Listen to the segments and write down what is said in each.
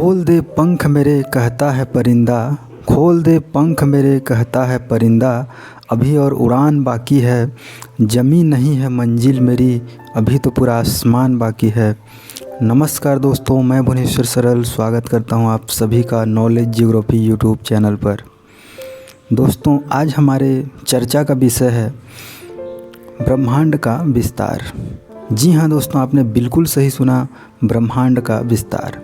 खोल दे पंख मेरे कहता है परिंदा, खोल दे पंख मेरे कहता है परिंदा, अभी और उड़ान बाकी है, जमी नहीं है मंजिल मेरी, अभी तो पूरा आसमान बाकी है। नमस्कार दोस्तों, मैं भुवनेश्वर सरल स्वागत करता हूं आप सभी का नॉलेज जियोग्राफी यूट्यूब चैनल पर। दोस्तों, आज हमारे चर्चा का विषय है ब्रह्मांड का विस्तार। जी हाँ दोस्तों, आपने बिल्कुल सही सुना, ब्रह्मांड का विस्तार।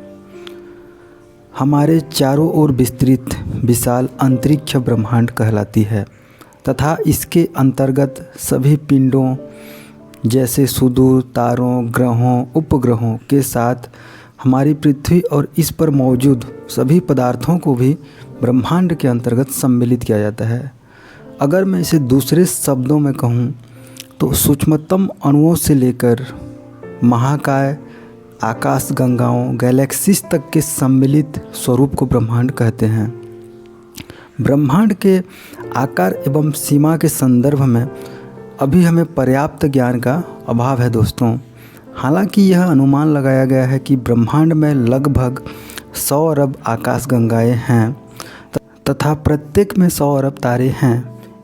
हमारे चारों ओर विस्तृत विशाल अंतरिक्ष ब्रह्मांड कहलाती है तथा इसके अंतर्गत सभी पिंडों जैसे सुदूर तारों, ग्रहों, उपग्रहों के साथ हमारी पृथ्वी और इस पर मौजूद सभी पदार्थों को भी ब्रह्मांड के अंतर्गत सम्मिलित किया जाता है। अगर मैं इसे दूसरे शब्दों में कहूँ तो सूक्ष्मतम अणुओं से लेकर महाकाय, आकाश गंगाओं, गैलेक्सीज तक के सम्मिलित स्वरूप को ब्रह्मांड कहते हैं। ब्रह्मांड के आकार एवं सीमा के संदर्भ में अभी हमें पर्याप्त ज्ञान का अभाव है दोस्तों। हालांकि यह अनुमान लगाया गया है कि ब्रह्मांड में लगभग 100 अरब आकाशगंगाएं हैं तथा प्रत्येक में 100 अरब तारे हैं।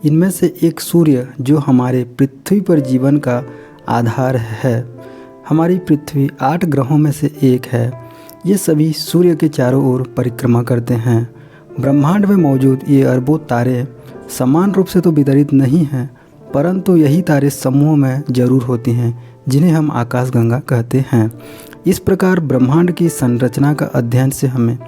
इनमें से एक सूर्य जो हमारे पृथ्वी पर जीवन का आधार है। हमारी पृथ्वी 8 ग्रहों में से एक है। ये सभी सूर्य के चारों ओर परिक्रमा करते हैं। ब्रह्मांड में मौजूद ये अरबों तारे समान रूप से तो वितरित नहीं हैं, परंतु यही तारे समूह में जरूर होती हैं जिन्हें हम आकाशगंगा कहते हैं। इस प्रकार ब्रह्मांड की संरचना का अध्ययन से हमें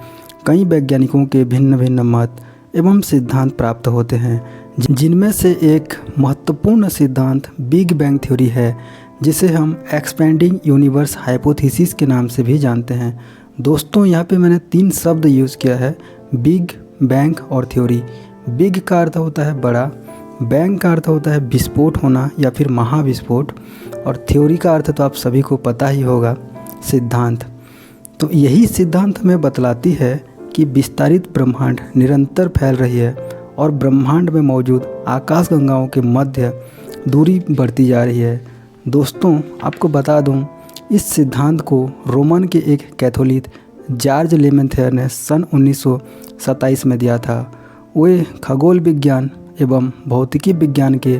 कई वैज्ञानिकों के भिन्न भिन्न मत एवं सिद्धांत प्राप्त होते हैं, जिनमें से एक महत्वपूर्ण सिद्धांत बिग बैंग थ्योरी है, जिसे हम एक्सपेंडिंग यूनिवर्स हाइपोथेसिस के नाम से भी जानते हैं। दोस्तों, यहाँ पे मैंने 3 शब्द यूज़ किया है, बिग बैंग और थ्योरी। बिग का अर्थ होता है बड़ा, बैंग का अर्थ होता है विस्फोट होना या फिर महाविस्फोट, और थ्योरी का अर्थ तो आप सभी को पता ही होगा, सिद्धांत। तो यही सिद्धांत हमें बतलाती है कि विस्तारित ब्रह्मांड निरंतर फैल रही है और ब्रह्मांड में मौजूद आकाशगंगाओं के मध्य दूरी बढ़ती जा रही है। दोस्तों, आपको बता दूं, इस सिद्धांत को रोमन के एक कैथोलिक जॉर्ज लेमेंथेयर ने सन 1927 में दिया था। वे खगोल विज्ञान एवं भौतिकी विज्ञान के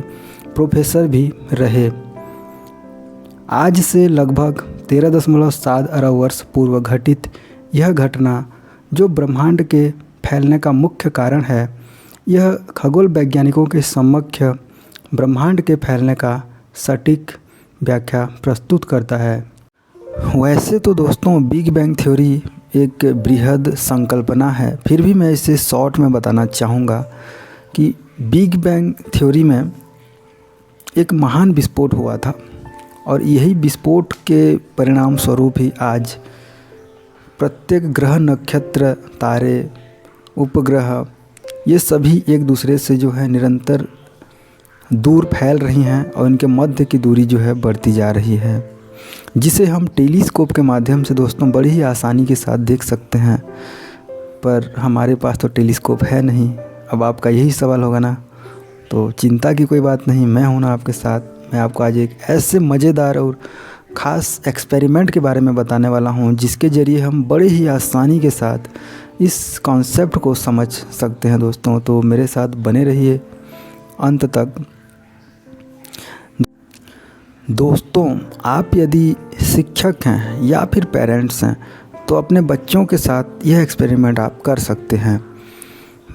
प्रोफेसर भी रहे। आज से लगभग 13.7 अरब वर्ष पूर्व घटित यह घटना, जो ब्रह्मांड के फैलने का मुख्य कारण है, यह खगोल वैज्ञानिकों के समक्ष ब्रह्मांड के फैलने का सटीक व्याख्या प्रस्तुत करता है। वैसे तो दोस्तों, बिग बैंग थ्योरी एक बृहद संकल्पना है, फिर भी मैं इसे शॉर्ट में बताना चाहूँगा कि बिग बैंग थ्योरी में एक महान विस्फोट हुआ था और यही विस्फोट के परिणाम स्वरूप ही आज प्रत्येक ग्रह, नक्षत्र, तारे, उपग्रह, ये सभी एक दूसरे से जो है निरंतर दूर फैल रही हैं और इनके मध्य की दूरी जो है बढ़ती जा रही है, जिसे हम टेलीस्कोप के माध्यम से दोस्तों बड़ी ही आसानी के साथ देख सकते हैं। पर हमारे पास तो टेलीस्कोप है नहीं। अब आपका यही सवाल होगा ना, तो चिंता की कोई बात नहीं, मैं हूं ना आपके साथ। मैं आपको आज एक ऐसे मज़ेदार और ख़ास एक्सपेरिमेंट के बारे में बताने वाला हूं, जिसके ज़रिए हम बड़े ही आसानी के साथ इस कॉन्सेप्ट को समझ सकते हैं दोस्तों। तो मेरे साथ बने रहिए अंत तक। दोस्तों, आप यदि शिक्षक हैं या फिर पेरेंट्स हैं तो अपने बच्चों के साथ यह एक्सपेरिमेंट आप कर सकते हैं।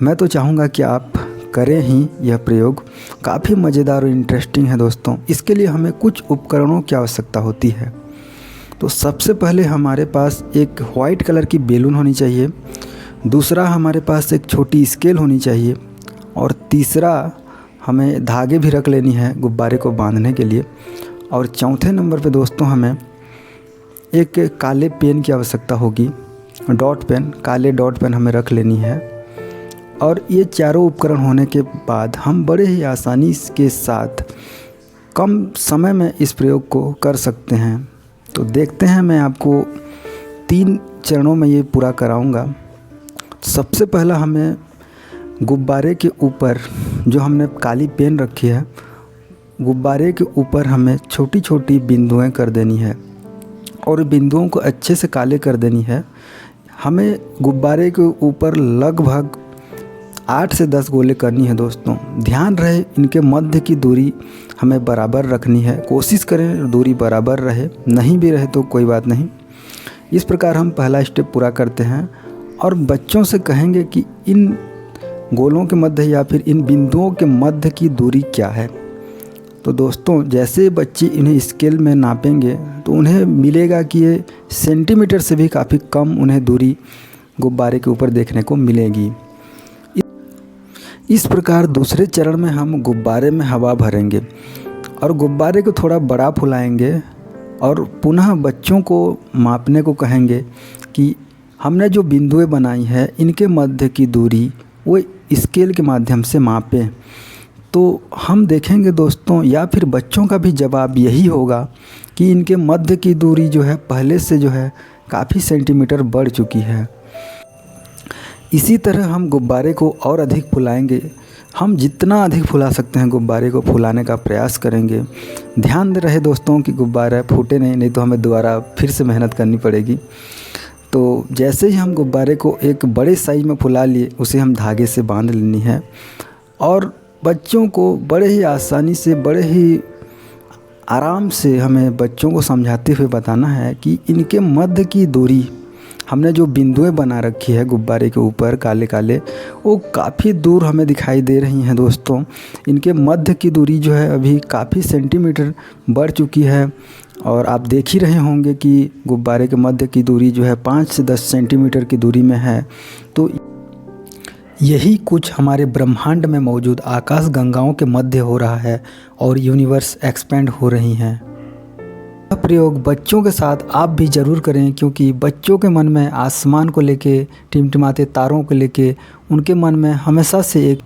मैं तो चाहूँगा कि आप करें ही। यह प्रयोग काफ़ी मज़ेदार और इंटरेस्टिंग है दोस्तों। इसके लिए हमें कुछ उपकरणों की आवश्यकता होती है। तो सबसे पहले हमारे पास एक वाइट कलर की बेलून होनी चाहिए, दूसरा हमारे पास एक छोटी स्केल होनी चाहिए, और तीसरा हमें धागे भी रख लेनी है गुब्बारे को बांधने के लिए, और चौथे नंबर पे दोस्तों हमें एक काले पेन की आवश्यकता होगी, डॉट पेन, काले डॉट पेन हमें रख लेनी है। और ये चारों उपकरण होने के बाद हम बड़े ही आसानी के साथ कम समय में इस प्रयोग को कर सकते हैं। तो देखते हैं, मैं आपको 3 चरणों में ये पूरा कराऊंगा। सबसे पहला हमें गुब्बारे के ऊपर जो हमने काली पेन रखी है, गुब्बारे के ऊपर हमें छोटी छोटी बिंदुएं कर देनी है और बिंदुओं को अच्छे से काले कर देनी है। हमें गुब्बारे के ऊपर लगभग 8 से 10 गोले करनी है दोस्तों। ध्यान रहे इनके मध्य की दूरी हमें बराबर रखनी है। कोशिश करें दूरी बराबर रहे, नहीं भी रहे तो कोई बात नहीं। इस प्रकार हम पहला स्टेप पूरा करते हैं और बच्चों से कहेंगे कि इन गोलों के मध्य या फिर इन बिंदुओं के मध्य की दूरी क्या है। तो दोस्तों जैसे बच्चे इन्हें स्केल में नापेंगे तो उन्हें मिलेगा कि ये सेंटीमीटर से भी काफ़ी कम उन्हें दूरी गुब्बारे के ऊपर देखने को मिलेगी। इस प्रकार दूसरे चरण में हम गुब्बारे में हवा भरेंगे और गुब्बारे को थोड़ा बड़ा फुलाएंगे और पुनः बच्चों को मापने को कहेंगे कि हमने जो बिंदुएं बनाई हैं इनके मध्य की दूरी वो स्केल के माध्यम से मापें। तो हम देखेंगे दोस्तों, या फिर बच्चों का भी जवाब यही होगा कि इनके मध्य की दूरी जो है पहले से जो है काफ़ी सेंटीमीटर बढ़ चुकी है। इसी तरह हम गुब्बारे को और अधिक फुलाएंगे। हम जितना अधिक फुला सकते हैं गुब्बारे को फुलाने का प्रयास करेंगे। ध्यान रहे दोस्तों कि गुब्बारा फूटे नहीं तो हमें दोबारा फिर से मेहनत करनी पड़ेगी। तो जैसे ही हम गुब्बारे को एक बड़े साइज में फुला लिए उसे हम धागे से बांध लेनी है और बच्चों को बड़े ही आसानी से, बड़े ही आराम से हमें बच्चों को समझाते हुए बताना है कि इनके मध्य की दूरी, हमने जो बिंदुएं बना रखी है गुब्बारे के ऊपर काले काले, वो काफ़ी दूर हमें दिखाई दे रही हैं दोस्तों। इनके मध्य की दूरी जो है अभी काफ़ी सेंटीमीटर बढ़ चुकी है और आप देख ही रहे होंगे कि गुब्बारे के मध्य की दूरी जो है 5 से 10 सेंटीमीटर की दूरी में है। तो यही कुछ हमारे ब्रह्मांड में मौजूद आकाश गंगाओं के मध्य हो रहा है और यूनिवर्स एक्सपेंड हो रही हैं। यह प्रयोग बच्चों के साथ आप भी ज़रूर करें, क्योंकि बच्चों के मन में आसमान को लेके, टिमटिमाते तारों को लेके उनके मन में हमेशा से एक